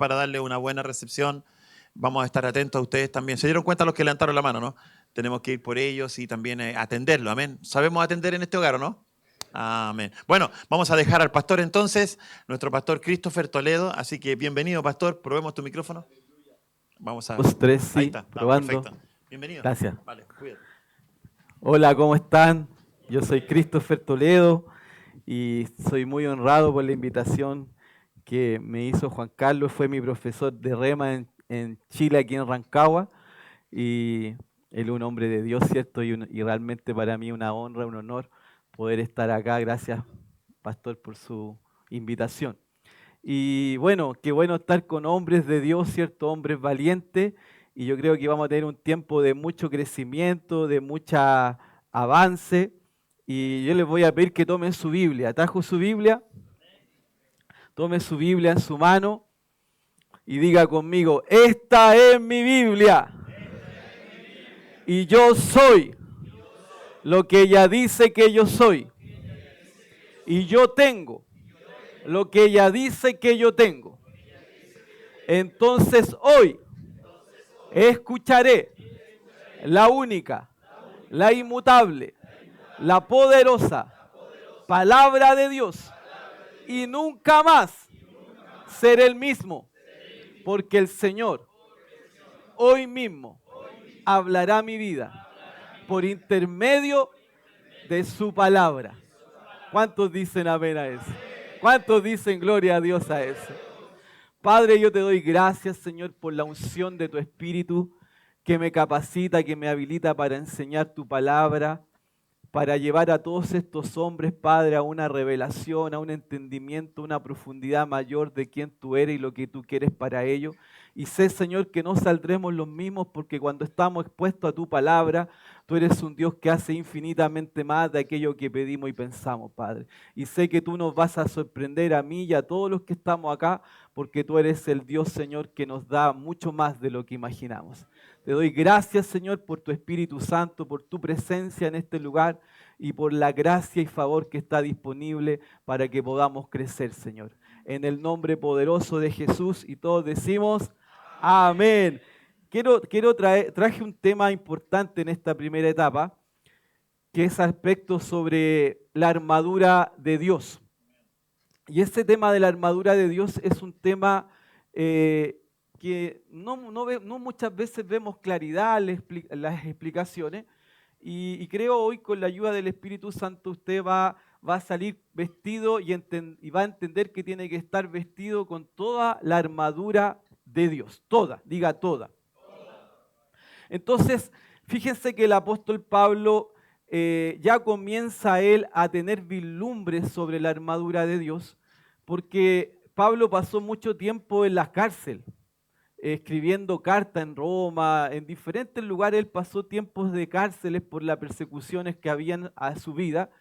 para darle una buena recepción. Vamos a estar atentos a ustedes también. ¿Se dieron cuenta los que levantaron la mano, no? Tenemos que ir por ellos y también atenderlo, amén. ¿Sabemos atender en este hogar o no? Amén. Bueno, vamos a dejar al pastor entonces, nuestro pastor Christopher Toledo. Así que bienvenido, pastor. Probemos tu micrófono. Vamos a... 2, 3, sí, Ahí está, probando. perfecto. Bienvenido. Gracias. Vale, cuídate. Hola, ¿cómo están? Yo soy Christopher Toledo y soy muy honrado por la invitación que me hizo Juan Carlos. Fue mi profesor de rema en Chile, aquí en Rancagua, y él es un hombre de Dios, ¿cierto? Y realmente para mí una honra, un honor poder estar acá. Gracias, pastor, por su invitación. Y bueno, qué bueno estar con hombres de Dios, ¿cierto? Hombres valientes. Y yo creo que vamos a tener un tiempo de mucho crecimiento, de mucha avance. Y yo les voy a pedir que tomen su Biblia. ¿Trajo su Biblia? Tome su Biblia en su mano y diga conmigo, esta es mi Biblia. Y yo soy lo que ella dice que yo soy. Y yo tengo lo que ella dice que yo tengo. Entonces hoy escucharé la única, la inmutable, la poderosa palabra de Dios y nunca más seré el mismo, porque el Señor hoy mismo hablará mi vida por intermedio de su palabra. ¿Cuántos dicen amén a eso? ¿Cuántos dicen gloria a Dios a eso? Padre, yo te doy gracias, Señor, por la unción de tu Espíritu que me capacita, que me habilita para enseñar tu palabra, para llevar a todos estos hombres, Padre, a una revelación, a un entendimiento, una profundidad mayor de quién tú eres y lo que tú quieres para ellos. Y sé, Señor, que no saldremos los mismos porque cuando estamos expuestos a tu palabra, tú eres un Dios que hace infinitamente más de aquello que pedimos y pensamos, Padre. Y sé que tú nos vas a sorprender a mí y a todos los que estamos acá, porque tú eres el Dios, Señor, que nos da mucho más de lo que imaginamos. Te doy gracias, Señor, por tu Espíritu Santo, por tu presencia en este lugar y por la gracia y favor que está disponible para que podamos crecer, Señor. En el nombre poderoso de Jesús y todos decimos amén. Traje un tema importante en esta primera etapa, que es aspecto sobre la armadura de Dios. Y ese tema de la armadura de Dios es un tema que no muchas veces vemos claridad en las explicaciones, y creo hoy con la ayuda del Espíritu Santo usted va a salir vestido y va a entender que tiene que estar vestido con toda la armadura de Dios. Toda, diga toda. Entonces, fíjense que el apóstol Pablo ya comienza él a tener vislumbres sobre la armadura de Dios, porque Pablo pasó mucho tiempo en la cárcel, escribiendo cartas en Roma, en diferentes lugares. Él pasó tiempos de cárceles por las persecuciones que habían a su vida,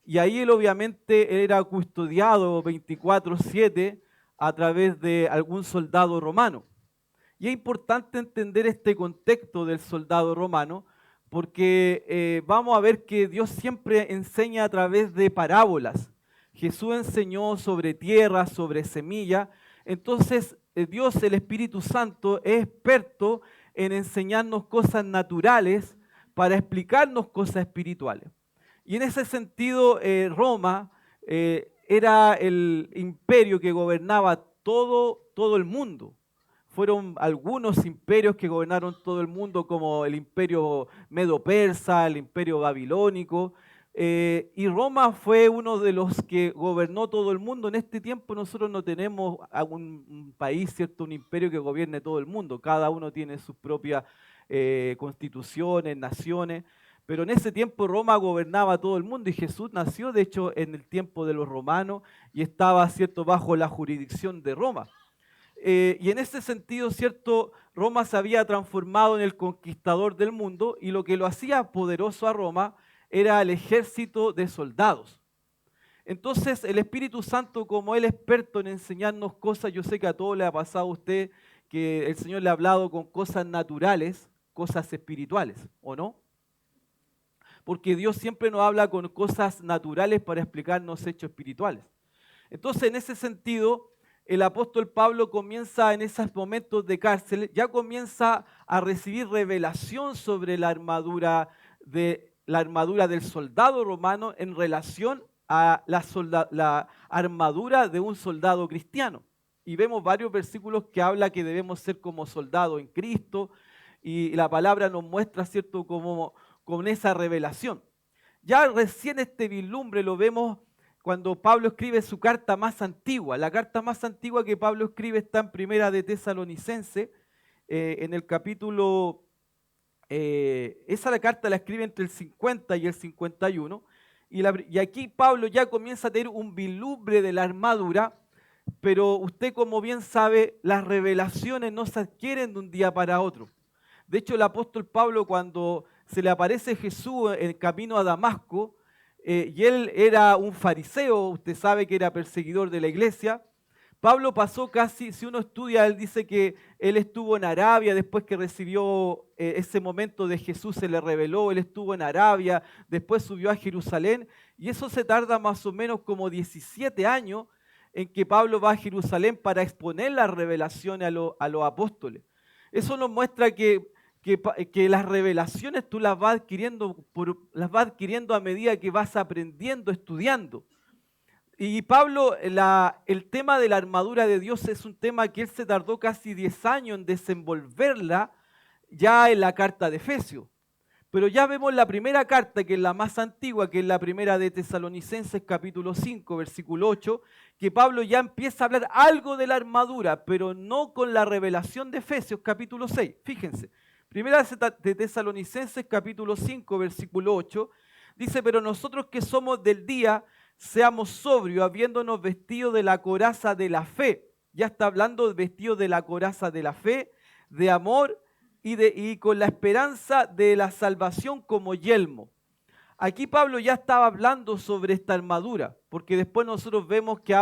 y ahí él obviamente era custodiado 24/7 a través de algún soldado romano. Y es importante entender este contexto del soldado romano, porque vamos a ver que Dios siempre enseña a través de parábolas. Jesús enseñó sobre tierra, sobre semilla. Entonces Dios, el Espíritu Santo, es experto en enseñarnos cosas naturales para explicarnos cosas espirituales. Y en ese sentido, Roma era el imperio que gobernaba todo el mundo. Fueron algunos imperios que gobernaron todo el mundo, como el imperio medo-persa, el imperio babilónico, y Roma fue uno de los que gobernó todo el mundo. En este tiempo nosotros no tenemos un país, ¿cierto?, un imperio que gobierne todo el mundo. Cada uno tiene sus propias constituciones, naciones, pero en ese tiempo Roma gobernaba todo el mundo, y Jesús nació, de hecho, en el tiempo de los romanos y estaba, ¿cierto?, bajo la jurisdicción de Roma. Y en ese sentido, ¿cierto?, Roma se había transformado en el conquistador del mundo, y lo que lo hacía poderoso a Roma era el ejército de soldados. Entonces el Espíritu Santo, como Él es experto en enseñarnos cosas, yo sé que a todos le ha pasado a usted que el Señor le ha hablado con cosas naturales, cosas espirituales, ¿o no? Porque Dios siempre nos habla con cosas naturales para explicarnos hechos espirituales. Entonces, en ese sentido, el apóstol Pablo comienza en esos momentos de cárcel, ya comienza a recibir revelación sobre la armadura del soldado romano en relación a la armadura de un soldado cristiano. Y vemos varios versículos que habla que debemos ser como soldados en Cristo, y la palabra nos muestra, ¿cierto?, como con esa revelación. Ya recién este vislumbre lo vemos cuando Pablo escribe su carta más antigua. La carta más antigua que Pablo escribe está en Primera de Tesalonicenses, en el capítulo, esa la carta la escribe entre el 50 y el 51, y aquí Pablo ya comienza a tener un vislumbre de la armadura, pero usted, como bien sabe, las revelaciones no se adquieren de un día para otro. De hecho, el apóstol Pablo, cuando se le aparece Jesús en camino a Damasco, y él era un fariseo, usted sabe que era perseguidor de la iglesia, Pablo pasó casi, si uno estudia, él dice que él estuvo en Arabia después que recibió ese momento de Jesús, se le reveló, él estuvo en Arabia, después subió a Jerusalén, y eso se tarda más o menos como 17 años en que Pablo va a Jerusalén para exponer las revelaciones a los apóstoles. Eso nos muestra que las revelaciones tú las vas adquiriendo a medida que vas aprendiendo, estudiando. Y Pablo, el tema de la armadura de Dios es un tema que él se tardó casi 10 años en desenvolverla ya en la carta de Efesios. Pero ya vemos la primera carta, que es la más antigua, que es la primera de Tesalonicenses capítulo 5, versículo 8, que Pablo ya empieza a hablar algo de la armadura, pero no con la revelación de Efesios capítulo 6. Fíjense, primera de Tesalonicenses capítulo 5, versículo 8, dice: pero nosotros que somos del día, seamos sobrios, habiéndonos vestido de la coraza de la fe. Ya está hablando de vestido de la coraza de la fe, de amor, y con la esperanza de la salvación como yelmo. Aquí Pablo ya estaba hablando sobre esta armadura, porque después nosotros vemos que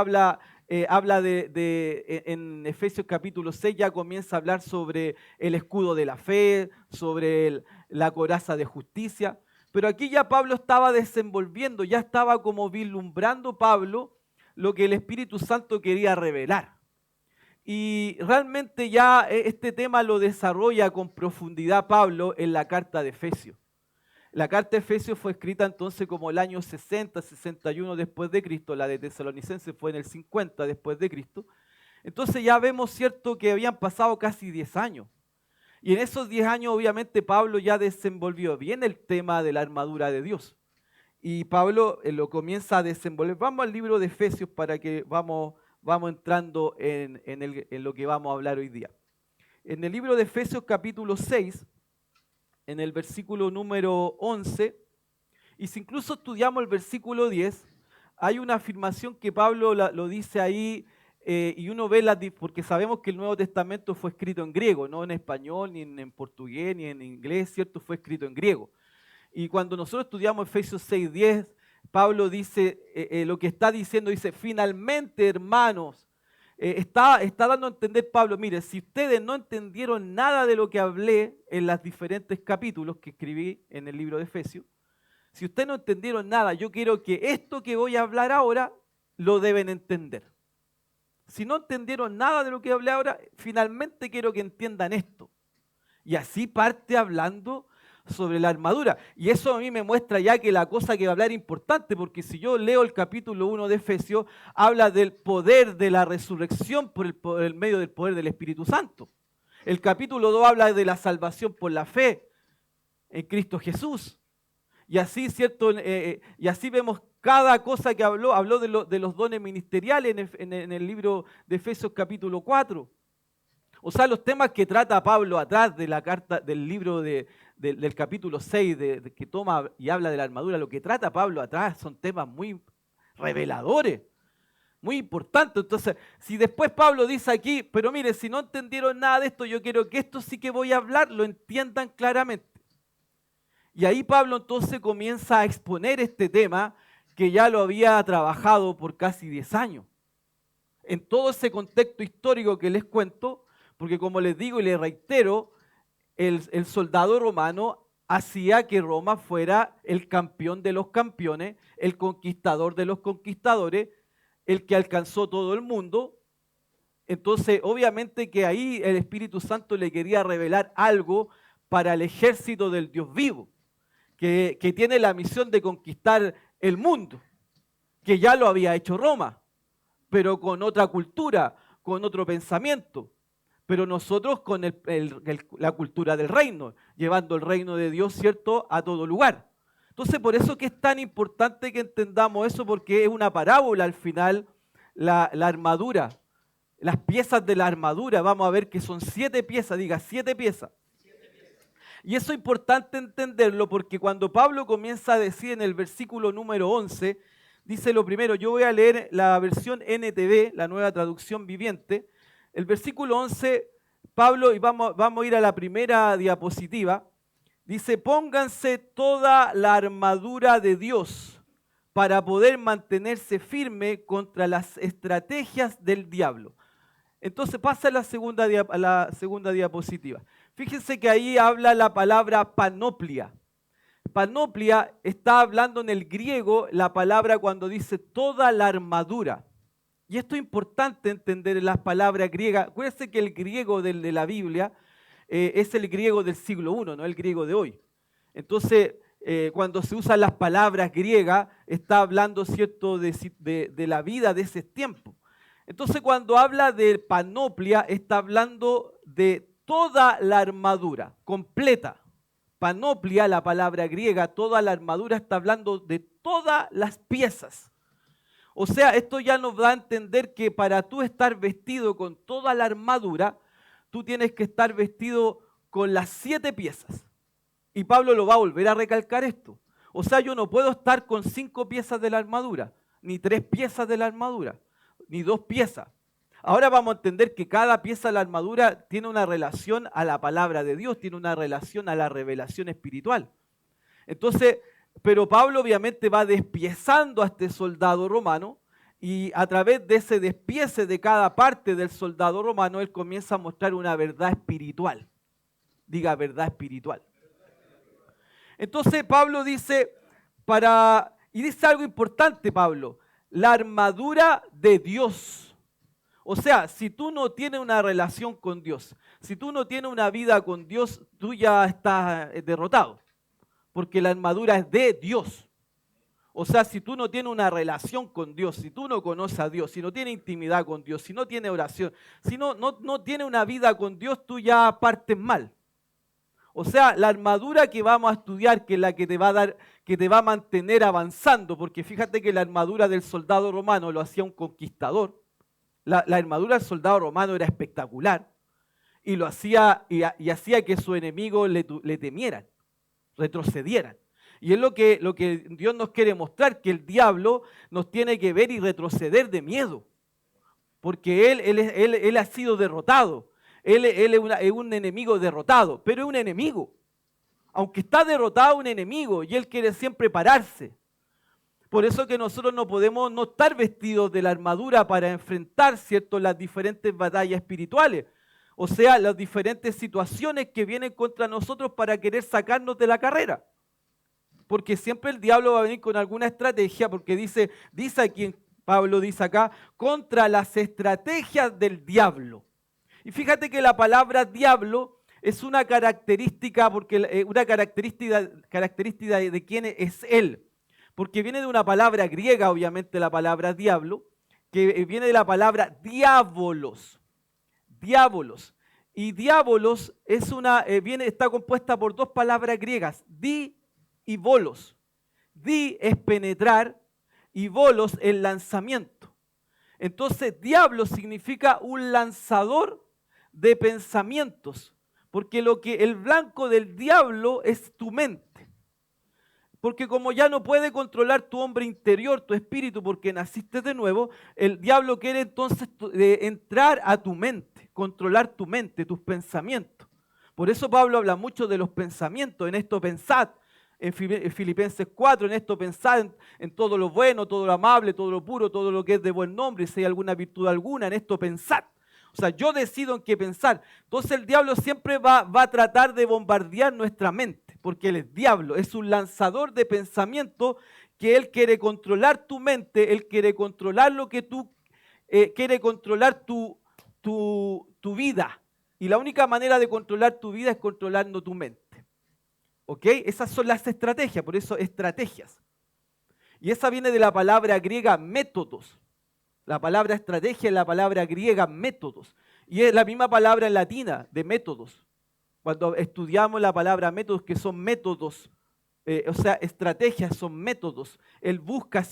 en Efesios capítulo 6 ya comienza a hablar sobre el escudo de la fe, sobre la coraza de justicia. Pero aquí ya Pablo estaba desenvolviendo, ya estaba como vislumbrando Pablo lo que el Espíritu Santo quería revelar. Y realmente ya este tema lo desarrolla con profundidad Pablo en la carta de Efesios. La carta de Efesios fue escrita entonces como el año 60, 61 después de Cristo. La de Tesalonicenses fue en el 50 después de Cristo. Entonces ya vemos, cierto, que habían pasado casi 10 años. Y en esos 10 años obviamente Pablo ya desenvolvió bien el tema de la armadura de Dios. Y Pablo lo comienza a desenvolver. Vamos al libro de Efesios para que vamos entrando en lo que vamos a hablar hoy día. En el libro de Efesios capítulo 6, en el versículo número 11, y si incluso estudiamos el versículo 10, hay una afirmación que Pablo lo dice ahí, y uno ve porque sabemos que el Nuevo Testamento fue escrito en griego, no en español, ni en portugués, ni en inglés, ¿cierto? Fue escrito en griego. Y cuando nosotros estudiamos Efesios 6:10, Pablo dice, lo que está diciendo, dice: finalmente, hermanos, está dando a entender Pablo, mire, si ustedes no entendieron nada de lo que hablé en los diferentes capítulos que escribí en el libro de Efesios, si ustedes no entendieron nada, yo quiero que esto que voy a hablar ahora lo deben entender. Si no entendieron nada de lo que hablé ahora, finalmente quiero que entiendan esto. Y así parte hablando sobre la armadura. Y eso a mí me muestra ya que la cosa que va a hablar es importante, porque si yo leo el capítulo 1 de Efesios, habla del poder de la resurrección por el medio del poder del Espíritu Santo. El capítulo 2 habla de la salvación por la fe en Cristo Jesús. Y así, ¿cierto? Y así vemos cada cosa que habló de los dones ministeriales en el libro de Efesios capítulo 4. O sea, los temas que trata Pablo atrás de la carta del libro del capítulo 6, que toma y habla de la armadura, lo que trata Pablo atrás son temas muy reveladores, muy importantes. Entonces, si después Pablo dice aquí, pero mire, si no entendieron nada de esto, yo quiero que esto sí que voy a hablar, lo entiendan claramente. Y ahí Pablo entonces comienza a exponer este tema que ya lo había trabajado por casi 10 años. En todo ese contexto histórico que les cuento, porque como les digo y les reitero, el soldado romano hacía que Roma fuera el campeón de los campeones, el conquistador de los conquistadores, el que alcanzó todo el mundo, Entonces, obviamente que ahí el Espíritu Santo le quería revelar algo para el ejército del Dios vivo, que tiene la misión de conquistar el mundo, que ya lo había hecho Roma, pero con otra cultura, con otro pensamiento. Pero nosotros con la cultura del reino, llevando el reino de Dios, ¿cierto?, a todo lugar. Entonces, por eso que es tan importante que entendamos eso, porque es una parábola al final, la armadura, las piezas de la armadura. Vamos a ver que son 7 piezas, diga 7 piezas. Y eso es importante entenderlo porque cuando Pablo comienza a decir en el versículo número 11, dice lo primero, yo voy a leer la versión NTV, la nueva traducción viviente. El versículo 11, Pablo, y vamos a ir a la primera diapositiva, dice, pónganse toda la armadura de Dios para poder mantenerse firme contra las estrategias del diablo. Entonces pasa a la segunda diapositiva. Fíjense que ahí habla la palabra panoplia. Panoplia está hablando en el griego la palabra cuando dice toda la armadura. Y esto es importante entender las palabras griegas. Acuérdense que el griego de la Biblia es el griego del siglo I, no el griego de hoy. Entonces, cuando se usan las palabras griegas, está hablando, ¿cierto?, de la vida de ese tiempo. Entonces, cuando habla de panoplia, está hablando de toda la armadura, completa. Panoplia, la palabra griega, toda la armadura, está hablando de todas las piezas. O sea, esto ya nos da a entender que para tú estar vestido con toda la armadura, tú tienes que estar vestido con las 7 piezas. Y Pablo lo va a volver a recalcar esto. O sea, yo no puedo estar con 5 piezas de la armadura, ni 3 piezas de la armadura, ni 2 piezas. Ahora vamos a entender que cada pieza de la armadura tiene una relación a la palabra de Dios, tiene una relación a la revelación espiritual. Entonces, pero Pablo obviamente va despiezando a este soldado romano y a través de ese despiece de cada parte del soldado romano, él comienza a mostrar una verdad espiritual. Diga verdad espiritual. Entonces Pablo dice, y dice algo importante Pablo, la armadura de Dios. O sea, si tú no tienes una relación con Dios, si tú no tienes una vida con Dios, tú ya estás derrotado. Porque la armadura es de Dios. O sea, si tú no tienes una relación con Dios, si tú no conoces a Dios, si no tienes intimidad con Dios, si no tienes oración, si no tienes una vida con Dios, tú ya partes mal. O sea, la armadura que vamos a estudiar, que es la que te va a dar, que te va a mantener avanzando, porque fíjate que la armadura del soldado romano lo hacía un conquistador. La armadura del soldado romano era espectacular y lo hacía y hacía que sus enemigos le temieran, retrocedieran. Y es lo que Dios nos quiere mostrar, que el diablo nos tiene que ver y retroceder de miedo, porque él ha sido derrotado. Él es un enemigo derrotado, pero es un enemigo. Aunque está derrotado, un enemigo, y él quiere siempre pararse. Por eso que nosotros no podemos no estar vestidos de la armadura para enfrentar, ¿cierto?, las diferentes batallas espirituales. O sea, las diferentes situaciones que vienen contra nosotros para querer sacarnos de la carrera. Porque siempre el diablo va a venir con alguna estrategia, porque dice aquí, Pablo dice acá, contra las estrategias del diablo. Y fíjate que la palabra diablo es una característica, una característica de quién es él. Porque viene de una palabra griega, obviamente, la palabra diablo, que viene de la palabra diabolos. Diabolos. Y diabolos está compuesta por 2 palabras griegas, di y bolos. Di es penetrar y bolos es lanzamiento. Entonces, diablo significa un lanzador de pensamientos, porque el blanco del diablo es tu mente. Porque como ya no puede controlar tu hombre interior, tu espíritu, porque naciste de nuevo, el diablo quiere entonces entrar a tu mente, controlar tu mente, tus pensamientos. Por eso Pablo habla mucho de los pensamientos, en esto pensad, en Filipenses 4, en esto pensad en todo lo bueno, todo lo amable, todo lo puro, todo lo que es de buen nombre, si hay alguna virtud alguna, en esto pensad. O sea, yo decido en qué pensar. Entonces el diablo siempre va a tratar de bombardear nuestra mente, porque él es diablo, es un lanzador de pensamiento que él quiere controlar tu mente, él quiere controlar lo que tú, quiere controlar tu tu vida. Y la única manera de controlar tu vida es controlando tu mente. ¿Ok? Esas son las estrategias, por eso estrategias. Y esa viene de la palabra griega métodos. La palabra estrategia es la palabra griega métodos. Y es la misma palabra en latina de métodos. Cuando estudiamos la palabra métodos, que son métodos, o sea, estrategias son métodos. Él busca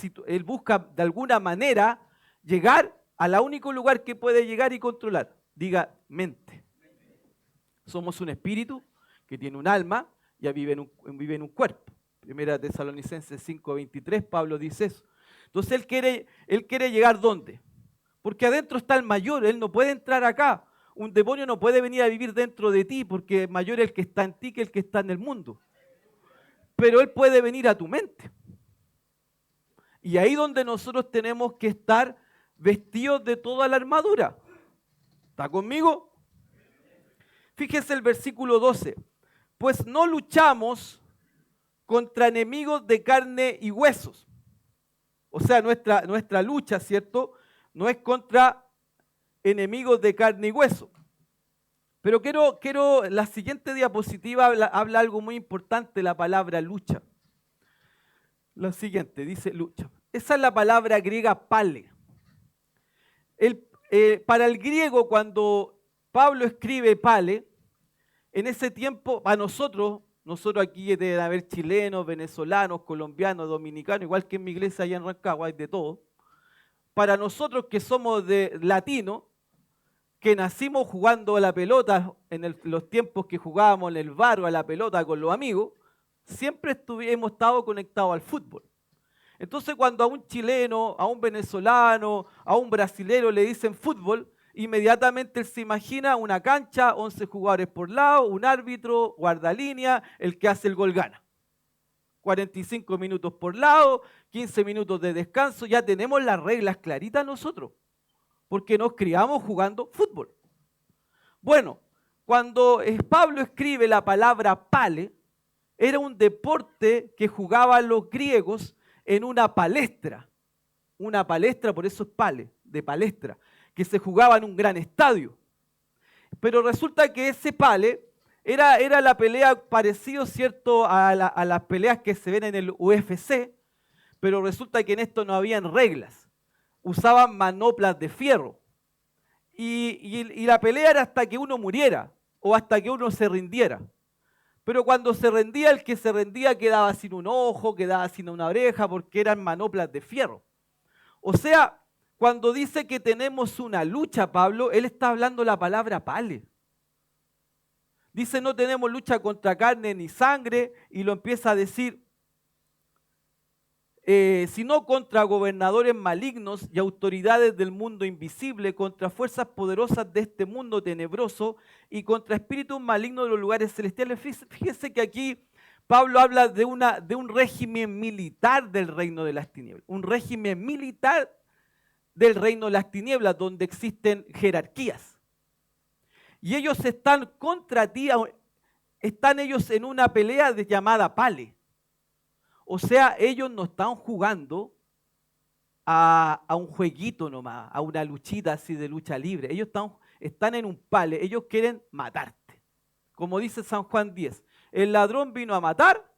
de alguna manera llegar al único lugar que puede llegar y controlar. Diga, mente. Somos un espíritu que tiene un alma y vive en un cuerpo. Primera Tesalonicenses 5:23, Pablo dice eso. Entonces él quiere llegar ¿dónde? Porque adentro está el mayor, él no puede entrar acá. Un demonio no puede venir a vivir dentro de ti porque mayor es el que está en ti que el que está en el mundo. Pero él puede venir a tu mente. Y ahí donde nosotros tenemos que estar vestidos de toda la armadura. ¿Está conmigo? Fíjese el versículo 12. Pues no luchamos contra enemigos de carne y huesos. O sea, nuestra lucha, ¿cierto? No es contra enemigos de carne y hueso. Pero la siguiente diapositiva habla algo muy importante, la palabra lucha. La siguiente dice lucha. Esa es la palabra griega pale. Para el griego, cuando Pablo escribe pale, en ese tiempo, a nosotros aquí deben haber chilenos, venezolanos, colombianos, dominicanos, igual que en mi iglesia allá en Rancagua, hay de todo. Para nosotros que somos de latinos, que nacimos jugando a la pelota en los tiempos que jugábamos en el barrio a la pelota con los amigos, siempre hemos estado conectados al fútbol. Entonces cuando a un chileno, a un venezolano, a un brasilero le dicen fútbol, inmediatamente él se imagina una cancha, 11 jugadores por lado, un árbitro, guardalínea, el que hace el gol gana. 45 minutos por lado, 15 minutos de descanso, ya tenemos las reglas claritas nosotros, porque nos criamos jugando fútbol. Bueno, cuando Pablo escribe la palabra pale, era un deporte que jugaban los griegos en una palestra. Una palestra, por eso es pale, de palestra, que se jugaba en un gran estadio. Pero resulta que ese pale era la pelea parecido, ¿cierto?, a las peleas que se ven en el UFC, pero resulta que en esto no habían reglas. Usaban manoplas de fierro. Y la pelea era hasta que uno muriera o hasta que uno se rindiera. Pero cuando se rendía, el que se rendía quedaba sin un ojo, quedaba sin una oreja, porque eran manoplas de fierro. O sea, cuando dice que tenemos una lucha, Pablo, él está hablando la palabra pale. Dice, no tenemos lucha contra carne ni sangre, y lo empieza a decir, sino contra gobernadores malignos y autoridades del mundo invisible, contra fuerzas poderosas de este mundo tenebroso y contra espíritus malignos de los lugares celestiales. Fíjense que aquí Pablo habla de un régimen militar del reino de las tinieblas, un régimen militar del reino de las tinieblas donde existen jerarquías. Y ellos están contra ti, están ellos en una pelea llamada pale. O sea, ellos no están jugando a un jueguito nomás, a una luchita así de lucha libre. Ellos están en un pale, ellos quieren matarte. Como dice San Juan 10, el ladrón vino a matar,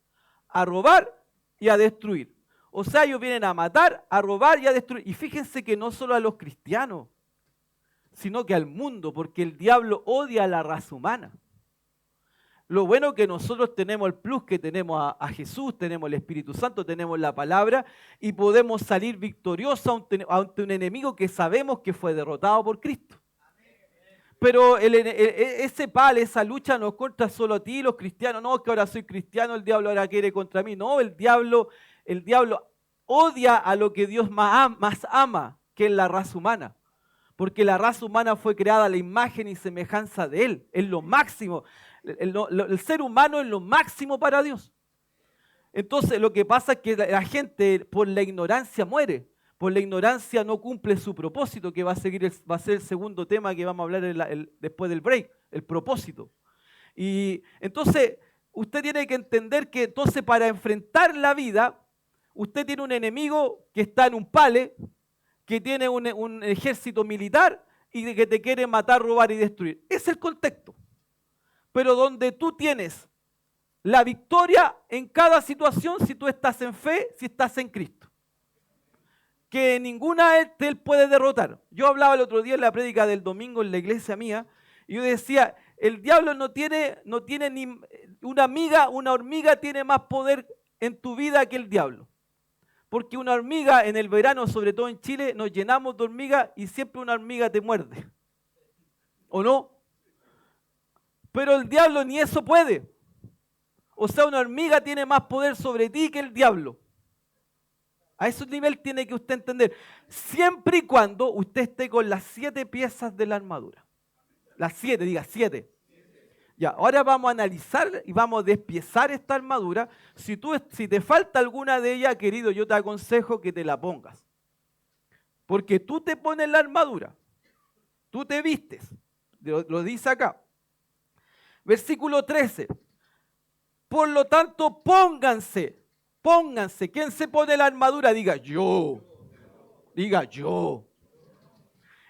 a robar y a destruir. O sea, ellos vienen a matar, a robar y a destruir. Y fíjense que no solo a los cristianos, sino que al mundo, porque el diablo odia a la raza humana. Lo bueno es que nosotros tenemos el plus, que tenemos a Jesús, tenemos el Espíritu Santo, tenemos la palabra y podemos salir victoriosos ante un enemigo que sabemos que fue derrotado por Cristo. Pero ese pale, esa lucha no es contra solo a ti, los cristianos. No, es que ahora soy cristiano, el diablo ahora quiere contra mí. No, el diablo odia a lo que Dios más ama, que es la raza humana. Porque la raza humana fue creada a la imagen y semejanza de Él, es lo máximo. El ser humano es lo máximo para Dios. Entonces lo que pasa es que la gente por la ignorancia muere. Por la ignorancia no cumple su propósito, que va a ser el segundo tema que vamos a hablar después del break, el propósito. Y entonces usted tiene que entender que entonces para enfrentar la vida, usted tiene un enemigo que está en un pale, que tiene un ejército militar y de que te quiere matar, robar y destruir. Ese es el contexto. Pero donde tú tienes la victoria en cada situación, si tú estás en fe, si estás en Cristo. Que ninguna de él puede derrotar. Yo hablaba el otro día en la prédica del domingo en la iglesia mía, y yo decía, el diablo no tiene ni una hormiga tiene más poder en tu vida que el diablo. Porque una hormiga en el verano, sobre todo en Chile, nos llenamos de hormigas y siempre una hormiga te muerde. ¿O no? Pero el diablo ni eso puede. O sea, una hormiga tiene más poder sobre ti que el diablo. A ese nivel tiene que usted entender. Siempre y cuando usted esté con las 7 piezas de la armadura. Las 7, diga 7. Ya, ahora vamos a analizar y vamos a despiezar esta armadura. Si te falta alguna de ellas, querido, yo te aconsejo que te la pongas. Porque tú te pones la armadura. Tú te vistes. Lo dice acá. Versículo 13. Por lo tanto, pónganse. ¿Quién se pone la armadura? Diga yo. Diga yo.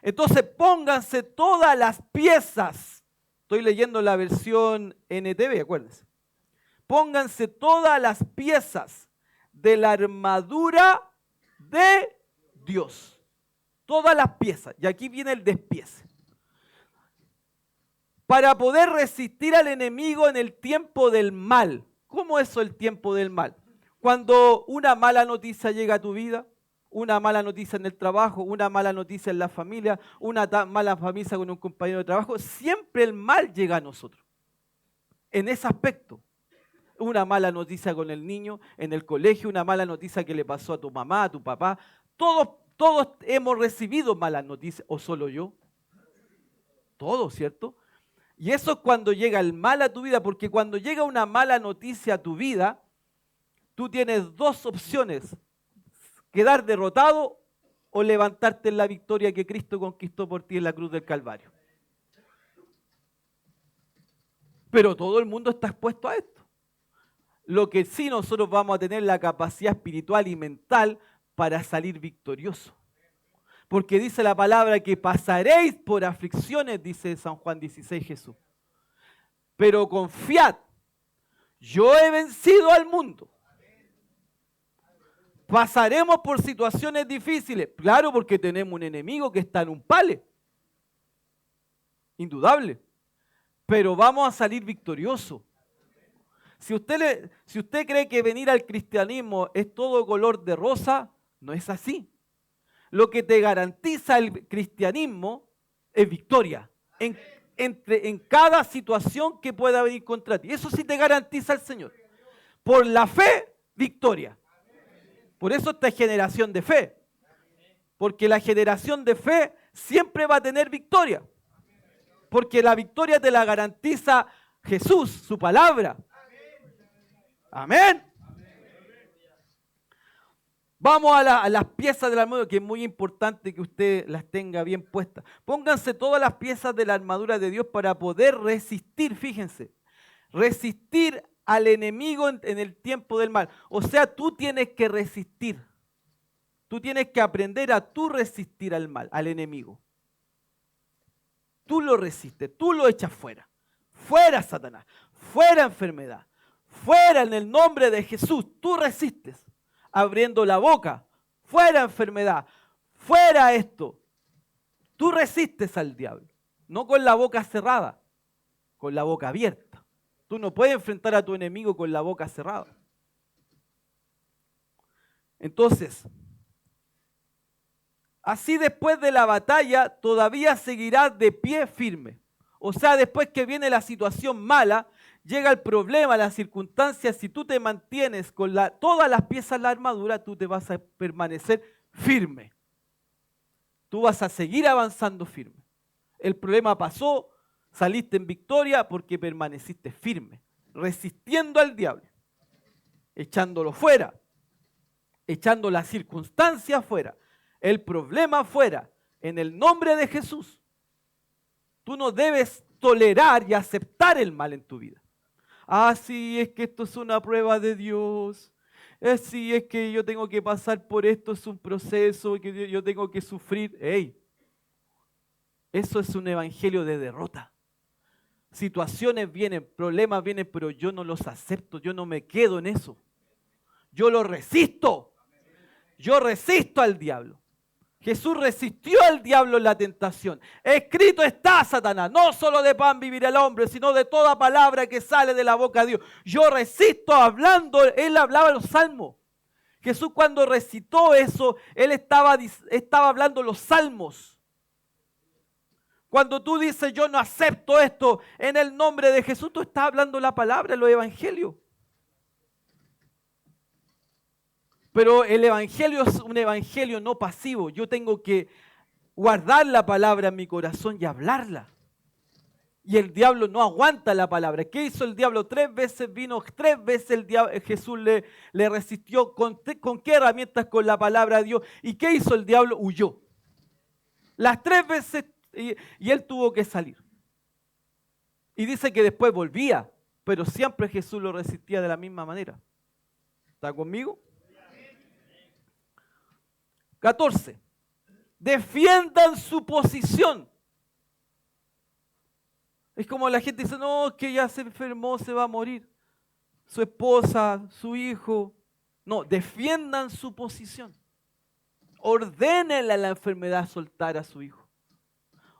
Entonces, pónganse todas las piezas. Estoy leyendo la versión NTV, acuérdense. Pónganse todas las piezas de la armadura de Dios. Todas las piezas. Y aquí viene el despiece. Para poder resistir al enemigo en el tiempo del mal. ¿Cómo es eso el tiempo del mal? Cuando una mala noticia llega a tu vida, una mala noticia en el trabajo, una mala noticia en la familia, una mala noticia con un compañero de trabajo, siempre el mal llega a nosotros. En ese aspecto. Una mala noticia con el niño en el colegio, una mala noticia que le pasó a tu mamá, a tu papá. Todos hemos recibido malas noticias, ¿o solo yo? Todos, ¿cierto? Y eso es cuando llega el mal a tu vida, porque cuando llega una mala noticia a tu vida, tú tienes 2 opciones, quedar derrotado o levantarte en la victoria que Cristo conquistó por ti en la cruz del Calvario. Pero todo el mundo está expuesto a esto. Lo que sí nosotros vamos a tener la capacidad espiritual y mental para salir victoriosos. Porque dice la palabra que pasaréis por aflicciones, dice San Juan 16 Jesús. Pero confiad, yo he vencido al mundo. Pasaremos por situaciones difíciles. Claro, porque tenemos un enemigo que está en un pale. Indudable. Pero vamos a salir victoriosos. Si usted cree que venir al cristianismo es todo color de rosa, no es así. Lo que te garantiza el cristianismo es victoria en cada situación que pueda venir contra ti. Eso sí te garantiza el Señor. Por la fe, victoria. Por eso esta es generación de fe. Porque la generación de fe siempre va a tener victoria. Porque la victoria te la garantiza Jesús, su palabra. Amén. Vamos a las piezas de la armadura, que es muy importante que usted las tenga bien puestas. Pónganse todas las piezas de la armadura de Dios para poder resistir, fíjense. Resistir al enemigo en el tiempo del mal. O sea, tú tienes que resistir. Tú tienes que aprender a tú resistir al mal, al enemigo. Tú lo resistes, tú lo echas fuera. Fuera, Satanás. Fuera, enfermedad. Fuera, en el nombre de Jesús. Tú resistes, abriendo la boca. Fuera, enfermedad. Fuera esto. Tú resistes al diablo. No con la boca cerrada, con la boca abierta. Tú no puedes enfrentar a tu enemigo con la boca cerrada. Entonces, así después de la batalla todavía seguirás de pie firme. O sea, después que viene la situación mala, llega el problema, la circunstancia, si tú te mantienes con todas las piezas de la armadura, tú te vas a permanecer firme. Tú vas a seguir avanzando firme. El problema pasó, saliste en victoria porque permaneciste firme, resistiendo al diablo, echándolo fuera, echando la circunstancia fuera, el problema fuera, en el nombre de Jesús. Tú no debes tolerar y aceptar el mal en tu vida. Ah, sí, es que esto es una prueba de Dios. Sí, es que yo tengo que pasar por esto, es un proceso que yo tengo que sufrir. ¡Ey! Eso es un evangelio de derrota. Situaciones vienen, problemas vienen, pero yo no los acepto, yo no me quedo en eso. Yo lo resisto. Yo resisto al diablo. Jesús resistió al diablo en la tentación. Escrito está, Satanás, no solo de pan vivirá el hombre, sino de toda palabra que sale de la boca de Dios. Yo resisto hablando, él hablaba los salmos. Jesús cuando recitó eso, él estaba hablando los salmos. Cuando tú dices, yo no acepto esto en el nombre de Jesús, tú estás hablando la palabra, los evangelios. Pero el evangelio es un evangelio no pasivo. Yo tengo que guardar la palabra en mi corazón y hablarla. Y el diablo no aguanta la palabra. ¿Qué hizo el diablo? 3 veces vino, 3 veces Jesús le resistió. ¿Con qué herramientas? Con la palabra de Dios. ¿Y qué hizo el diablo? Huyó. Las 3 veces y él tuvo que salir. Y dice que después volvía, pero siempre Jesús lo resistía de la misma manera. ¿Está conmigo? 14. Defiendan su posición. Es como la gente dice, no, es que ya se enfermó, se va a morir. Su esposa, su hijo. No, defiendan su posición. Ordénenle a la enfermedad soltar a su hijo.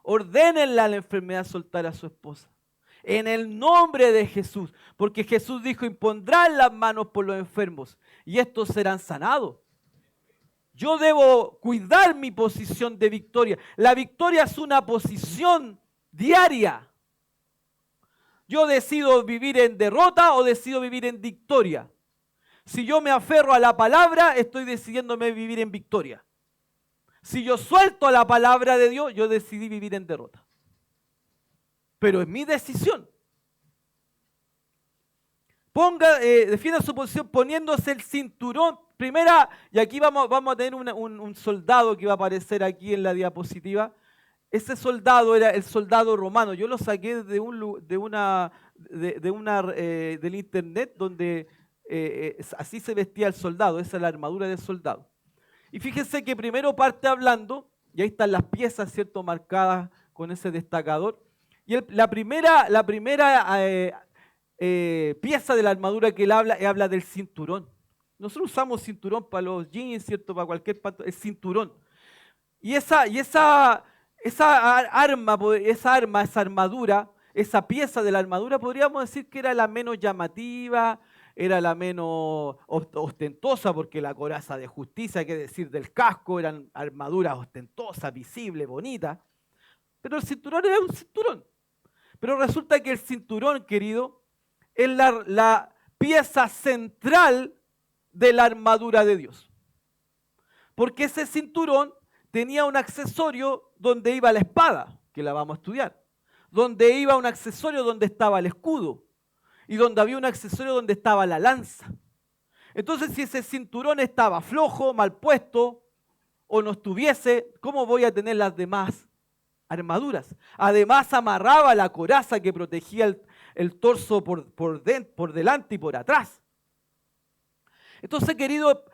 Ordénenle a la enfermedad soltar a su esposa. En el nombre de Jesús. Porque Jesús dijo, impondrán las manos por los enfermos y estos serán sanados. Yo debo cuidar mi posición de victoria. La victoria es una posición diaria. Yo decido vivir en derrota o decido vivir en victoria. Si yo me aferro a la palabra, estoy decidiéndome vivir en victoria. Si yo suelto a la palabra de Dios, yo decidí vivir en derrota. Pero es mi decisión. Defienda su posición poniéndose el cinturón. Primera, y aquí vamos a tener un soldado que va a aparecer aquí en la diapositiva. Ese soldado era el soldado romano. Yo lo saqué del internet donde así se vestía el soldado. Esa es la armadura del soldado. Y fíjense que primero parte hablando, y ahí están las piezas, ¿cierto?, marcadas con ese destacador. Y la primera pieza de la armadura que él habla del cinturón. Nosotros usamos cinturón para los jeans, ¿cierto?, para cualquier pato, el cinturón. Y esa armadura, esa pieza de la armadura, podríamos decir que era la menos llamativa, era la menos ostentosa, porque la coraza de justicia, que decir del casco, eran armaduras ostentosas, visibles, bonitas. Pero el cinturón era un cinturón. Pero resulta que el cinturón, querido, es la pieza central de la armadura de Dios. Porque ese cinturón tenía un accesorio donde iba la espada, que la vamos a estudiar. Donde iba un accesorio donde estaba el escudo. Y donde había un accesorio donde estaba la lanza. Entonces, si ese cinturón estaba flojo, mal puesto, o no estuviese, ¿cómo voy a tener las demás armaduras? Además, amarraba la coraza que protegía el torso por delante y por atrás. Entonces, querido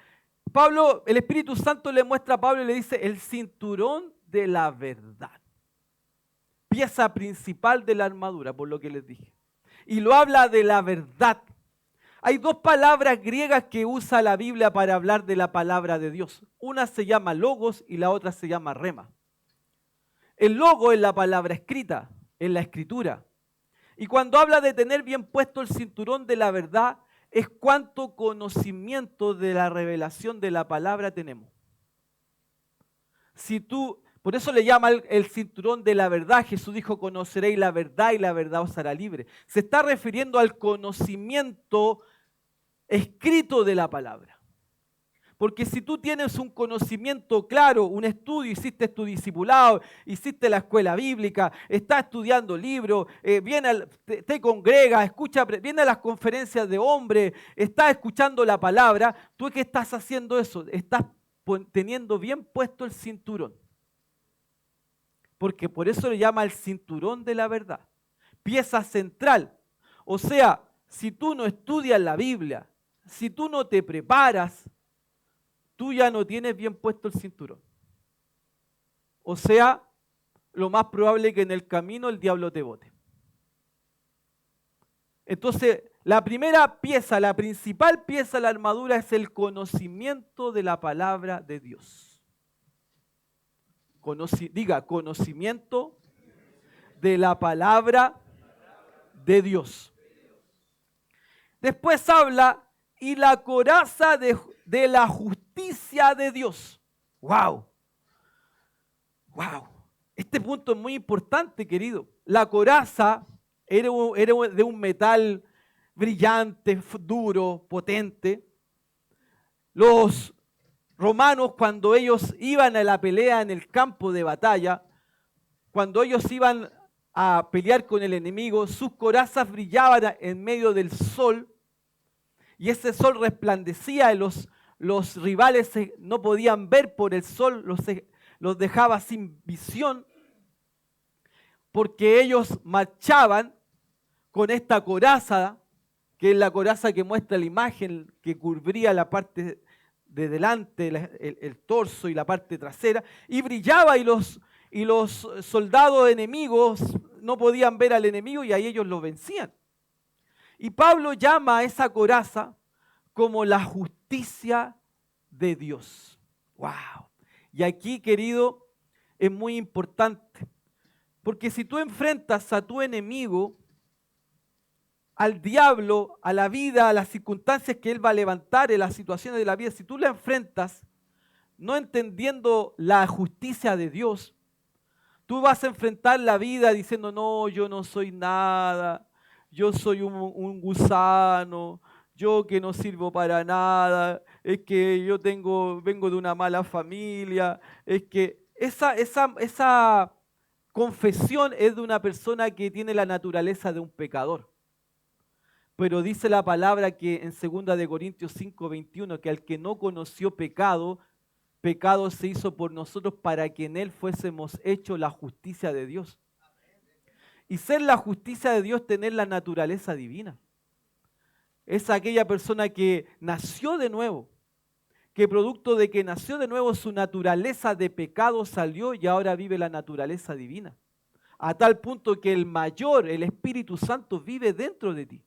Pablo, el Espíritu Santo le muestra a Pablo y le dice, el cinturón de la verdad. Pieza principal de la armadura, por lo que les dije. Y lo habla de la verdad. Hay 2 palabras griegas que usa la Biblia para hablar de la palabra de Dios. Una se llama logos y la otra se llama rema. El logo es la palabra escrita, es la escritura. Y cuando habla de tener bien puesto el cinturón de la verdad, es cuánto conocimiento de la revelación de la palabra tenemos. Por eso le llama el cinturón de la verdad. Jesús dijo, conoceréis la verdad y la verdad os hará libre. Se está refiriendo al conocimiento escrito de la palabra. Porque si tú tienes un conocimiento claro, un estudio, hiciste tu discipulado, hiciste la escuela bíblica, estás estudiando libros, te congregas, viene a las conferencias de hombres, estás escuchando la palabra, ¿tú qué estás haciendo eso? Estás teniendo bien puesto el cinturón. Porque por eso le llama el cinturón de la verdad. Pieza central. O sea, si tú no estudias la Biblia, si tú no te preparas, tú ya no tienes bien puesto el cinturón. O sea, lo más probable es que en el camino el diablo te bote. Entonces, la primera pieza, la principal pieza de la armadura es el conocimiento de la palabra de Dios. Diga, conocimiento de la palabra de Dios. Después habla, y la coraza de la justicia de Dios. ¡Wow! ¡Wow! Este punto es muy importante, querido. La coraza era de un metal brillante, duro, potente. Los romanos, cuando ellos iban a la pelea en el campo de batalla, cuando ellos iban a pelear con el enemigo, sus corazas brillaban en medio del sol y ese sol resplandecía y los rivales no podían ver por el sol, los dejaba sin visión porque ellos marchaban con esta coraza, que es la coraza que muestra la imagen, que cubría la parte de delante, el torso y la parte trasera, y brillaba y los soldados enemigos no podían ver al enemigo y ahí ellos lo vencían. Y Pablo llama a esa coraza como la justicia de Dios. ¡Wow! Y aquí, querido, es muy importante, porque si tú enfrentas a tu enemigo, al diablo, a la vida, a las circunstancias que él va a levantar, en las situaciones de la vida, si tú la enfrentas no entendiendo la justicia de Dios, tú vas a enfrentar la vida diciendo, no, yo no soy nada, yo soy un gusano, yo que no sirvo para nada, es que yo vengo de una mala familia, es que esa confesión es de una persona que tiene la naturaleza de un pecador. Pero dice la palabra que en 2 de Corintios 5:21, que al que no conoció pecado, pecado se hizo por nosotros para que en él fuésemos hechos la justicia de Dios. Y ser la justicia de Dios, tener la naturaleza divina. Es aquella persona que nació de nuevo, que producto de que nació de nuevo su naturaleza de pecado salió y ahora vive la naturaleza divina. A tal punto que el mayor, el Espíritu Santo, vive dentro de ti.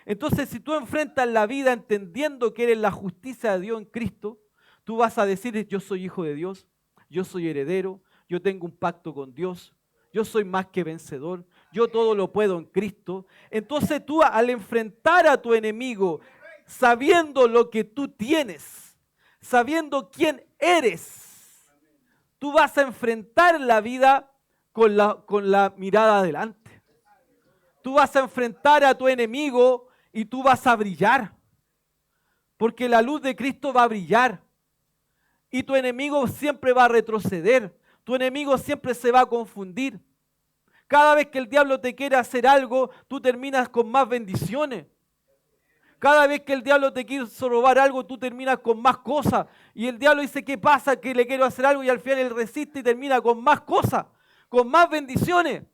Entonces, si tú enfrentas la vida entendiendo que eres la justicia de Dios en Cristo, tú vas a decir, yo soy hijo de Dios, yo soy heredero, yo tengo un pacto con Dios, yo soy más que vencedor, yo todo lo puedo en Cristo. Entonces tú al enfrentar a tu enemigo, sabiendo lo que tú tienes, sabiendo quién eres, tú vas a enfrentar la vida con la mirada adelante. Tú vas a enfrentar a tu enemigo y tú vas a brillar, porque la luz de Cristo va a brillar y tu enemigo siempre va a retroceder, tu enemigo siempre se va a confundir. Cada vez que el diablo te quiere hacer algo, tú terminas con más bendiciones. Cada vez que el diablo te quiso robar algo, tú terminas con más cosas. Y el diablo dice, ¿qué pasa? Que le quiero hacer algo y al final él resiste y termina con más cosas, con más bendiciones.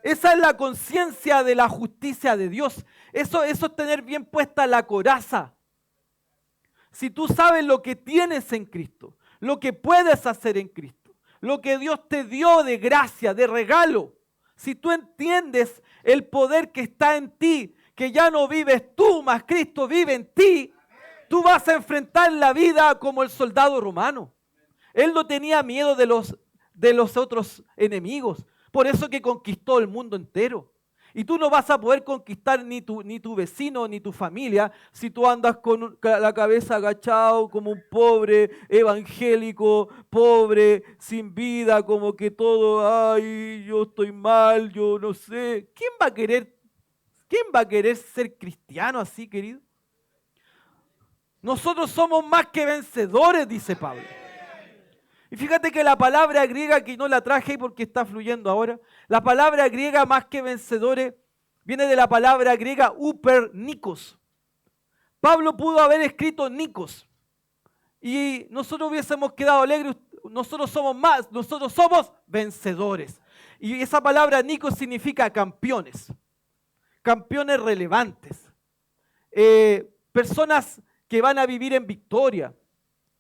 Esa es la conciencia de la justicia de Dios. Eso es tener bien puesta la coraza. Si tú sabes lo que tienes en Cristo, lo que puedes hacer en Cristo, lo que Dios te dio de gracia, de regalo, si tú entiendes el poder que está en ti, que ya no vives tú, mas Cristo vive en ti, tú vas a enfrentar la vida como el soldado romano. Él no tenía miedo de los otros enemigos. Por eso que conquistó el mundo entero. Y tú no vas a poder conquistar ni tu vecino ni tu familia si tú andas con la cabeza agachado como un pobre evangélico, pobre, sin vida, como que todo, ay, yo estoy mal, yo no sé. ¿Quién va a querer ser cristiano así, querido? Nosotros somos más que vencedores, dice Pablo. Y fíjate que la palabra griega, que no la traje porque está fluyendo ahora, la palabra griega más que vencedores viene de la palabra griega uper nikos. Pablo pudo haber escrito nikos y nosotros hubiésemos quedado alegres, nosotros somos vencedores. Y esa palabra nikos significa campeones, campeones relevantes, personas que van a vivir en victoria.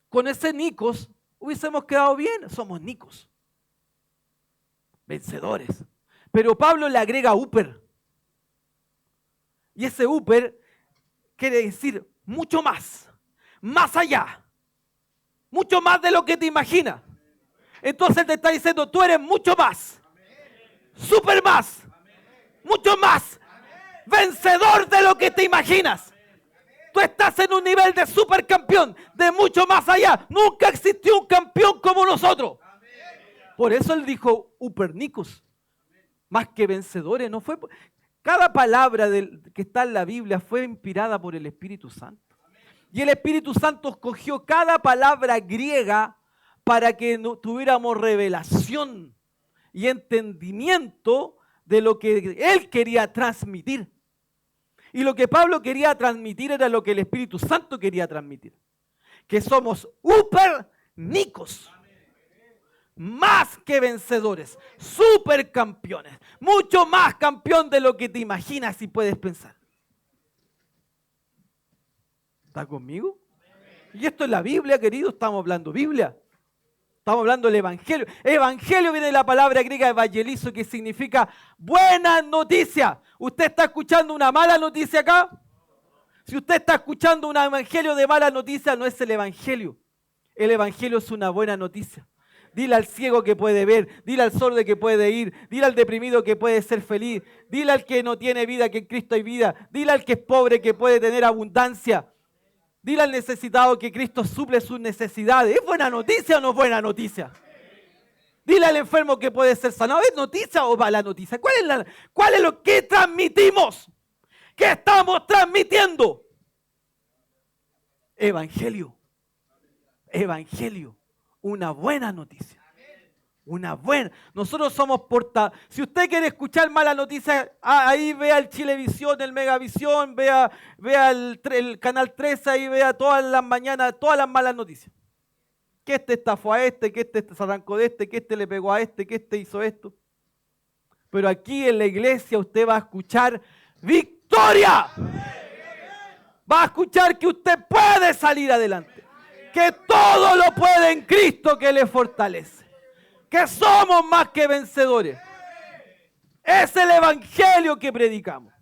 Con ese nikos hubiésemos quedado bien, somos nicos. Vencedores. Pero Pablo le agrega upper. Y ese upper quiere decir mucho más, más allá, mucho más de lo que te imaginas. Entonces te está diciendo, tú eres mucho más, súper más, mucho más, vencedor de lo que te imaginas. Tú estás en un nivel de supercampeón, de mucho más allá. Nunca existió un campeón como nosotros. Por eso él dijo upernicus, más que vencedores. No fue. Cada palabra que está en la Biblia fue inspirada por el Espíritu Santo. Y el Espíritu Santo escogió cada palabra griega para que tuviéramos revelación y entendimiento de lo que él quería transmitir. Y lo que Pablo quería transmitir era lo que el Espíritu Santo quería transmitir. Que somos upernicos. Más que vencedores, supercampeones, mucho más campeón de lo que te imaginas y puedes pensar. ¿Está conmigo? Y esto es la Biblia, querido, estamos hablando Biblia. Estamos hablando del Evangelio. Evangelio viene de la palabra griega evangelizo, que significa buena noticia. ¿Usted está escuchando una mala noticia acá? Si usted está escuchando un evangelio de mala noticia, no es el Evangelio. El Evangelio es una buena noticia. Dile al ciego que puede ver, dile al sordo que puede ir, dile al deprimido que puede ser feliz, dile al que no tiene vida que en Cristo hay vida, dile al que es pobre que puede tener abundancia, dile al necesitado que Cristo suple sus necesidades. ¿Es buena noticia o no es buena noticia? Dile al enfermo que puede ser sanado. ¿Es noticia o mala noticia? ¿Cuál es lo que transmitimos? ¿Qué estamos transmitiendo? Evangelio. Evangelio. Una buena noticia. Una buena. Nosotros somos portadores. Si usted quiere escuchar mala noticia, ahí vea el Chilevisión, el Megavisión, vea el Canal 13, ahí vea todas las mañanas, todas las malas noticias. Que este estafó a este, que este se arrancó de este, que este le pegó a este, que este hizo esto. Pero aquí en la iglesia usted va a escuchar victoria. Va a escuchar que usted puede salir adelante. Que todo lo puede en Cristo que le fortalece. Que somos más que vencedores. Es el evangelio que predicamos.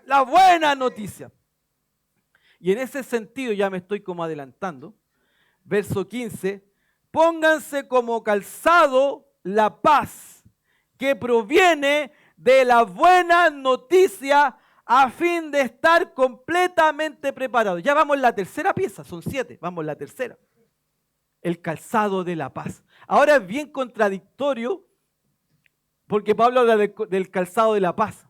La buena noticia. Y en ese sentido, ya me estoy como adelantando, verso 15, pónganse como calzado la paz que proviene de la buena noticia a fin de estar completamente preparados. Ya vamos en la tercera pieza, son 7, vamos en la tercera. El calzado de la paz. Ahora es bien contradictorio porque Pablo habla del calzado de la paz.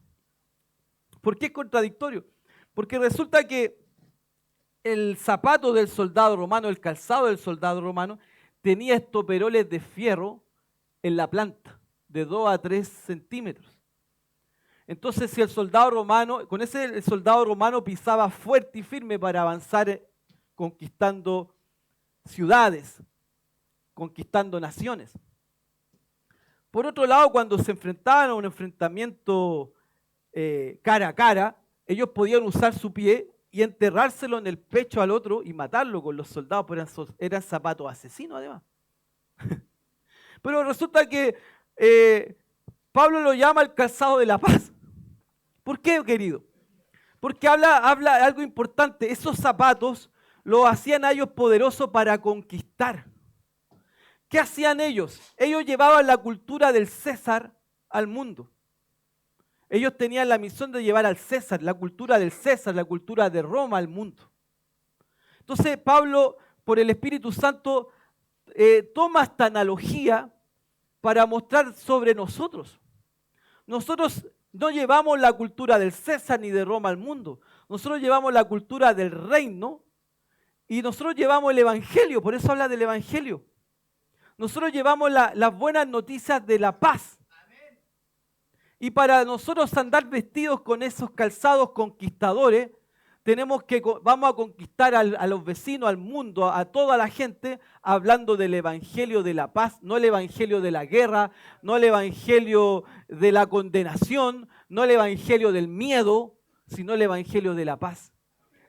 ¿Por qué es contradictorio? Porque resulta que el zapato del soldado romano, el calzado del soldado romano, tenía estoperoles de fierro en la planta, de 2 a 3 centímetros. Entonces, si el soldado romano, con ese el soldado romano pisaba fuerte y firme para avanzar conquistando ciudades, conquistando naciones. Por otro lado, cuando se enfrentaban a un enfrentamiento cara a cara, ellos podían usar su pie y enterrárselo en el pecho al otro y matarlo con los soldados, pero eran zapatos asesinos además. Pero resulta que Pablo lo llama el calzado de la paz. ¿Por qué, querido? Porque habla algo importante. Esos zapatos los hacían a ellos poderosos para conquistar. ¿Qué hacían ellos? Ellos llevaban la cultura del César al mundo. Ellos tenían la misión de llevar al César, la cultura del César, la cultura de Roma al mundo. Entonces Pablo, por el Espíritu Santo, toma esta analogía para mostrar sobre nosotros. Nosotros no llevamos la cultura del César ni de Roma al mundo. Nosotros llevamos la cultura del reino y nosotros llevamos el Evangelio. Por eso habla del Evangelio. Nosotros llevamos las buenas noticias de la paz. Y para nosotros andar vestidos con esos calzados conquistadores, vamos a conquistar a los vecinos, al mundo, a toda la gente, hablando del evangelio de la paz, no el evangelio de la guerra, no el evangelio de la condenación, no el evangelio del miedo, sino el evangelio de la paz.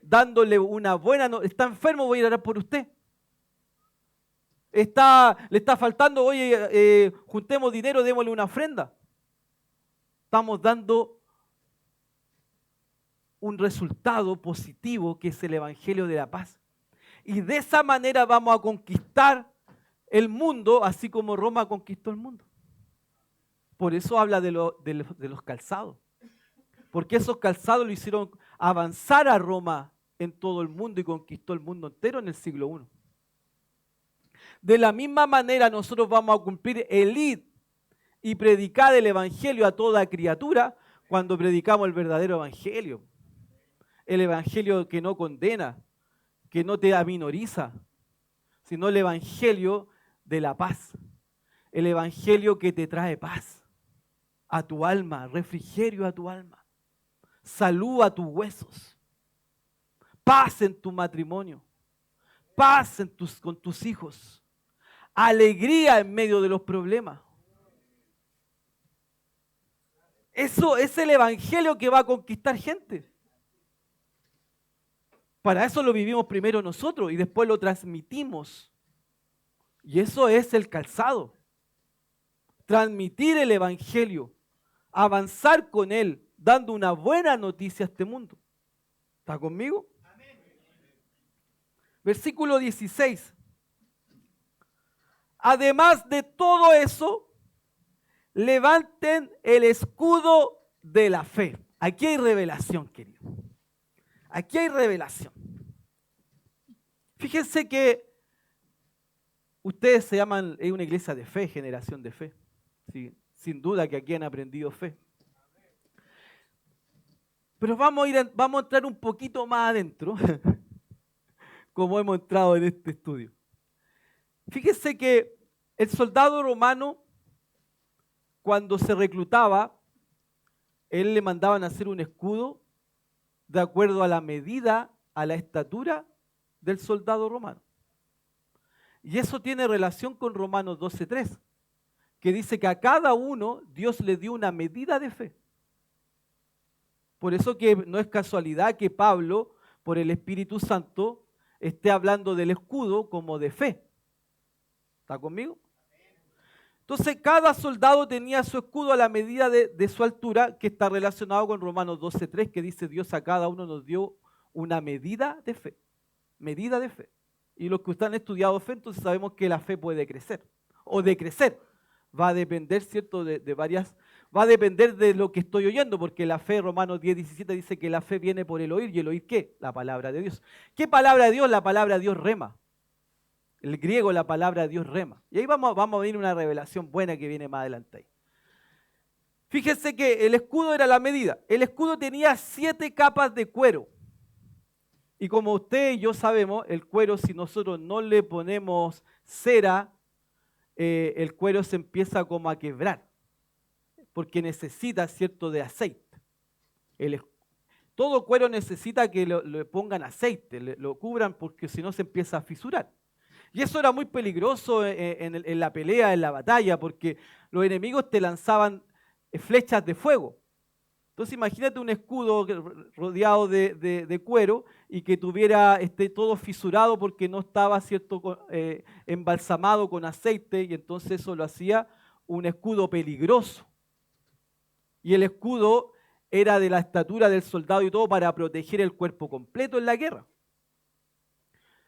Dándole una buena noticia. ¿Está enfermo? Voy a orar por usted. Le está faltando, oye, juntemos dinero, démosle una ofrenda. Estamos dando un resultado positivo que es el Evangelio de la paz. Y de esa manera vamos a conquistar el mundo, así como Roma conquistó el mundo. Por eso habla de los calzados. Porque esos calzados lo hicieron avanzar a Roma en todo el mundo y conquistó el mundo entero en el siglo I. De la misma manera nosotros vamos a cumplir el id y predicar el Evangelio a toda criatura cuando predicamos el verdadero Evangelio. El Evangelio que no condena, que no te aminoriza, sino el Evangelio de la paz. El Evangelio que te trae paz a tu alma, refrigerio a tu alma, salud a tus huesos, paz en tu matrimonio, paz con tus hijos, alegría en medio de los problemas. Eso es el Evangelio que va a conquistar gente. Para eso lo vivimos primero nosotros y después lo transmitimos. Y eso es el calzado. Transmitir el Evangelio, avanzar con él, dando una buena noticia a este mundo. ¿Está conmigo? Amén. Versículo 16. Además de todo eso, levanten el escudo de la fe. Aquí hay revelación, querido. Aquí hay revelación. Fíjense que ustedes se llaman, es una iglesia de fe, generación de fe. Sí, sin duda que aquí han aprendido fe. Pero vamos a entrar un poquito más adentro, como hemos entrado en este estudio. Fíjense que el soldado romano, cuando se reclutaba, él le mandaban a hacer un escudo de acuerdo a la medida, a la estatura del soldado romano. Y eso tiene relación con Romanos 12:3, que dice que a cada uno Dios le dio una medida de fe. Por eso que no es casualidad que Pablo, por el Espíritu Santo, esté hablando del escudo como de fe. ¿Está conmigo? Entonces cada soldado tenía su escudo a la medida de su altura, que está relacionado con Romanos 12:3, que dice Dios a cada uno nos dio una medida de fe. Medida de fe. Y los que ustedes han estudiado fe, entonces sabemos que la fe puede crecer o decrecer. Va a depender, ¿cierto?, de varias... Va a depender de lo que estoy oyendo, porque la fe, Romanos 10:17, dice que la fe viene por el oír. ¿Y el oír qué? La palabra de Dios. ¿Qué palabra de Dios? La palabra de Dios rema. El griego, la palabra de Dios rema. Y ahí vamos a ver una revelación buena que viene más adelante ahí. Fíjense que el escudo era la medida. El escudo tenía 7 capas de cuero. Y como usted y yo sabemos, el cuero, si nosotros no le ponemos cera, el cuero se empieza como a quebrar, porque necesita cierto de aceite. Todo cuero necesita que le pongan aceite, lo cubran, porque si no se empieza a fisurar. Y eso era muy peligroso en la pelea, en la batalla, porque los enemigos te lanzaban flechas de fuego. Entonces imagínate un escudo rodeado de cuero y que esté todo fisurado porque no estaba, ¿cierto?, embalsamado con aceite, y entonces eso lo hacía un escudo peligroso. Y el escudo era de la estatura del soldado y todo para proteger el cuerpo completo en la guerra.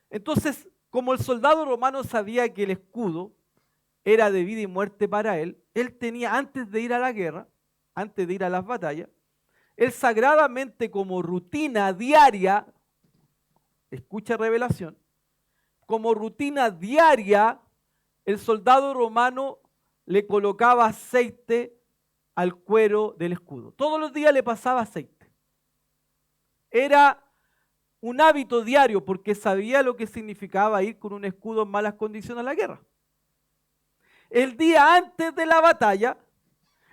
Entonces, como el soldado romano sabía que el escudo era de vida y muerte para él tenía, antes de ir a la guerra, antes de ir a las batallas, él sagradamente, como rutina diaria, escucha revelación, como rutina diaria, el soldado romano le colocaba aceite al cuero del escudo. Todos los días le pasaba aceite. Era un hábito diario porque sabía lo que significaba ir con un escudo en malas condiciones a la guerra. El día antes de la batalla,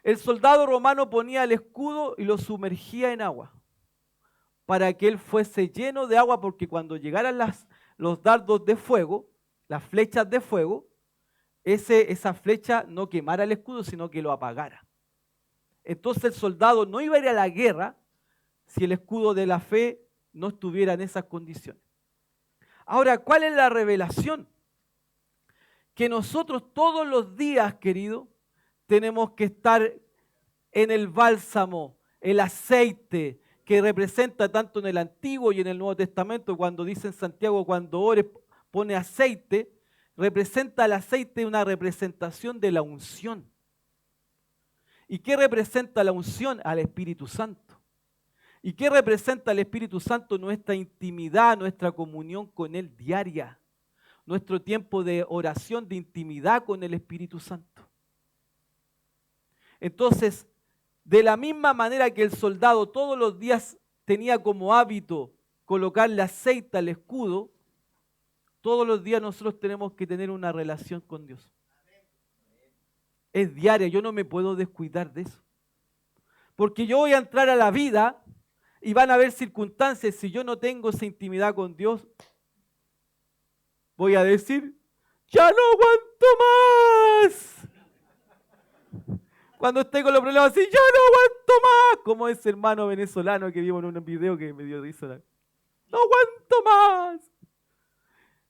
el soldado romano ponía el escudo y lo sumergía en agua para que él fuese lleno de agua, porque cuando llegaran los dardos de fuego, las flechas de fuego, esa flecha no quemara el escudo, sino que lo apagara. Entonces el soldado no iba a ir a la guerra si el escudo de la fe no estuviera en esas condiciones. Ahora, ¿cuál es la revelación? que nosotros todos los días, querido, tenemos que estar en el bálsamo, el aceite, que representa tanto en el Antiguo y en el Nuevo Testamento, cuando dice en Santiago, cuando ores, pone aceite, representa el aceite una representación de la unción. ¿Y qué representa la unción? Al Espíritu Santo. ¿Y qué representa el Espíritu Santo? Nuestra intimidad, nuestra comunión con Él diaria, nuestro tiempo de oración, de intimidad con el Espíritu Santo. Entonces, de la misma manera que el soldado todos los días tenía como hábito colocarle aceite al escudo, todos los días nosotros tenemos que tener una relación con Dios. Es diaria, yo no me puedo descuidar de eso. Porque yo voy a entrar a la vida y van a haber circunstancias, si yo no tengo esa intimidad con Dios, voy a decir, ya no aguanto más. Cuando esté con los problemas así, ya no aguanto más. Como ese hermano venezolano que vimos en un video que me dio risa. No aguanto más.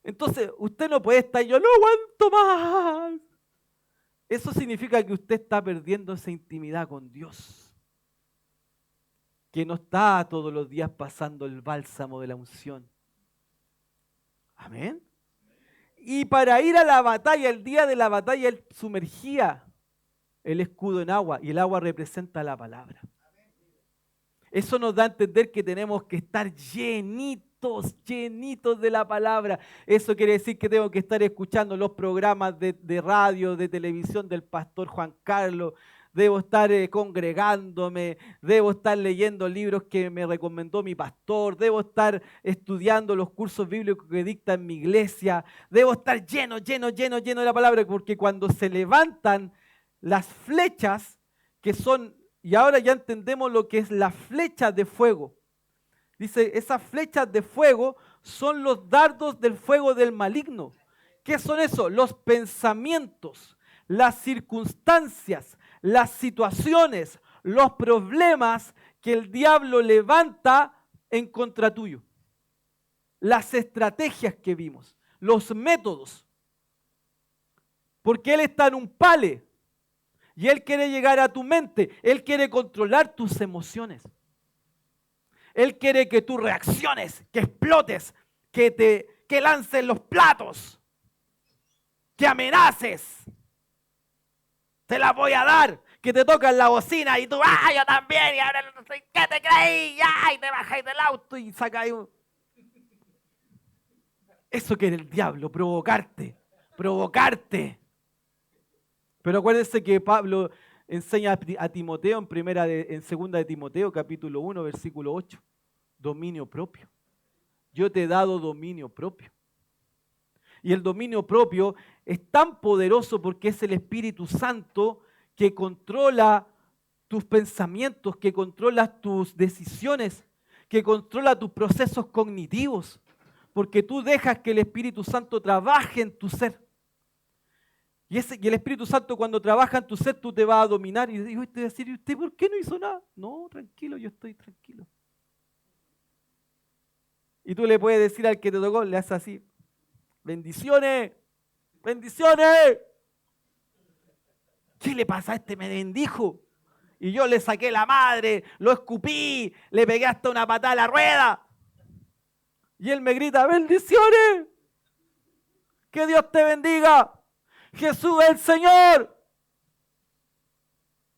Entonces, usted no puede estar, yo no aguanto más. Eso significa que usted está perdiendo esa intimidad con Dios. Que no está todos los días pasando el bálsamo de la unción. Amén. Y para ir a la batalla, el día de la batalla, él sumergía el escudo en agua y el agua representa la palabra. Eso nos da a entender que tenemos que estar llenitos de la palabra. Eso quiere decir que tengo que estar escuchando los programas de radio, de televisión del pastor Juan Carlos. Debo estar congregándome, debo estar leyendo libros que me recomendó mi pastor, debo estar estudiando los cursos bíblicos que dicta en mi iglesia, debo estar lleno de la palabra, porque cuando se levantan las flechas que son, y ahora ya entendemos lo que es la flecha de fuego. Dice, esas flechas de fuego son los dardos del fuego del maligno. ¿Qué son eso? Los pensamientos, las circunstancias, las situaciones, los problemas que el diablo levanta en contra tuyo. Las estrategias que vimos, los métodos. Porque él está en un pale. Y él quiere llegar a tu mente. Él quiere controlar tus emociones. Él quiere que tú reacciones, que explotes, que lances los platos, que amenaces. Te la voy a dar, que te tocan la bocina y tú, yo también, y ahora ¿qué te creí? Y te bajáis del auto y sacáis un... Eso quiere el diablo, provocarte. Pero acuérdense que Pablo enseña a Timoteo en segunda de Timoteo, capítulo 1, versículo 8. Dominio propio. Yo te he dado dominio propio. Y el dominio propio es tan poderoso porque es el Espíritu Santo que controla tus pensamientos, que controla tus decisiones, que controla tus procesos cognitivos. Porque tú dejas que el Espíritu Santo trabaje en tu ser. Y el Espíritu Santo cuando trabaja en tu ser, tú te vas a dominar y te vas a decir, ¿y usted por qué no hizo nada? No, tranquilo, yo estoy tranquilo. Y tú le puedes decir al que te tocó, le haces así, bendiciones, bendiciones. ¿Qué le pasa a este? Me bendijo. Y yo le saqué la madre, lo escupí, le pegué hasta una patada a la rueda. Y él me grita, bendiciones. Que Dios te bendiga. Jesús es el Señor.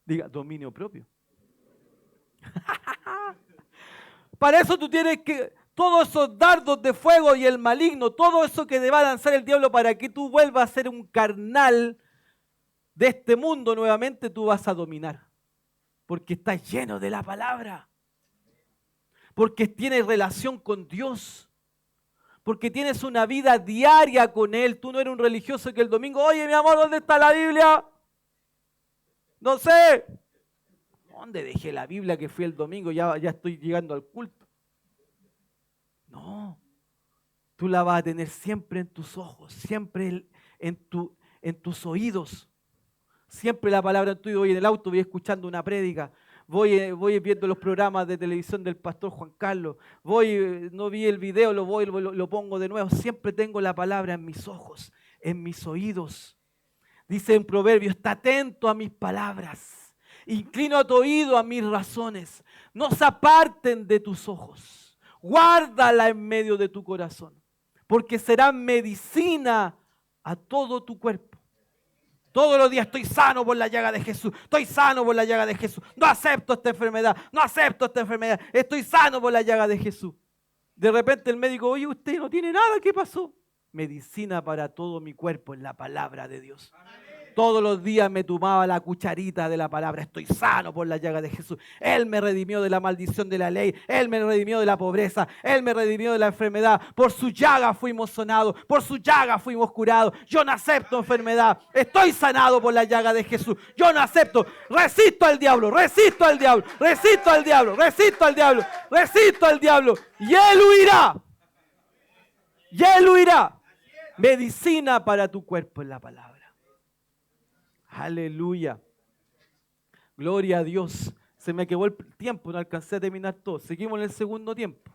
Diga, dominio propio. Para eso tú tienes que, todos esos dardos de fuego y el maligno, todo eso que te va a lanzar el diablo para que tú vuelvas a ser un carnal de este mundo nuevamente, tú vas a dominar. Porque estás lleno de la palabra. Porque tienes relación con Dios. Porque tienes una vida diaria con Él. Tú no eres un religioso que el domingo, oye, mi amor, ¿dónde está la Biblia? No sé. ¿Dónde dejé la Biblia que fui el domingo? Ya estoy llegando al culto. No. Tú la vas a tener siempre en tus ojos, siempre en tus oídos. Siempre la palabra en tu oído. Voy en el auto, voy escuchando una prédica. Voy viendo los programas de televisión del pastor Juan Carlos. No vi el video, lo pongo de nuevo. Siempre tengo la palabra en mis ojos. en mis oídos. Dice en Proverbios, está atento a mis palabras, inclina tu oído a mis razones, no se aparten de tus ojos, guárdala en medio de tu corazón, porque será medicina a todo tu cuerpo. Todos los días estoy sano por la llaga de Jesús, estoy sano por la llaga de Jesús, no acepto esta enfermedad, no acepto esta enfermedad, estoy sano por la llaga de Jesús. De repente el médico, oye, usted no tiene nada, ¿qué pasó? Medicina para todo mi cuerpo en la palabra de Dios. Todos los días me tomaba la cucharita de la palabra. Estoy sano por la llaga de Jesús. Él me redimió de la maldición de la ley. Él me redimió de la pobreza. Él me redimió de la enfermedad. Por su llaga fuimos sanados. Por su llaga fuimos curados. Yo no acepto enfermedad. Estoy sanado por la llaga de Jesús. Yo no acepto. Resisto al diablo. Resisto al diablo. Resisto al diablo. Resisto al diablo. Resisto al diablo. Y él huirá. Y él huirá. Medicina para tu cuerpo en la palabra. Aleluya. Gloria a Dios. Se me quedó el tiempo, no alcancé a terminar todo. Seguimos en el segundo tiempo.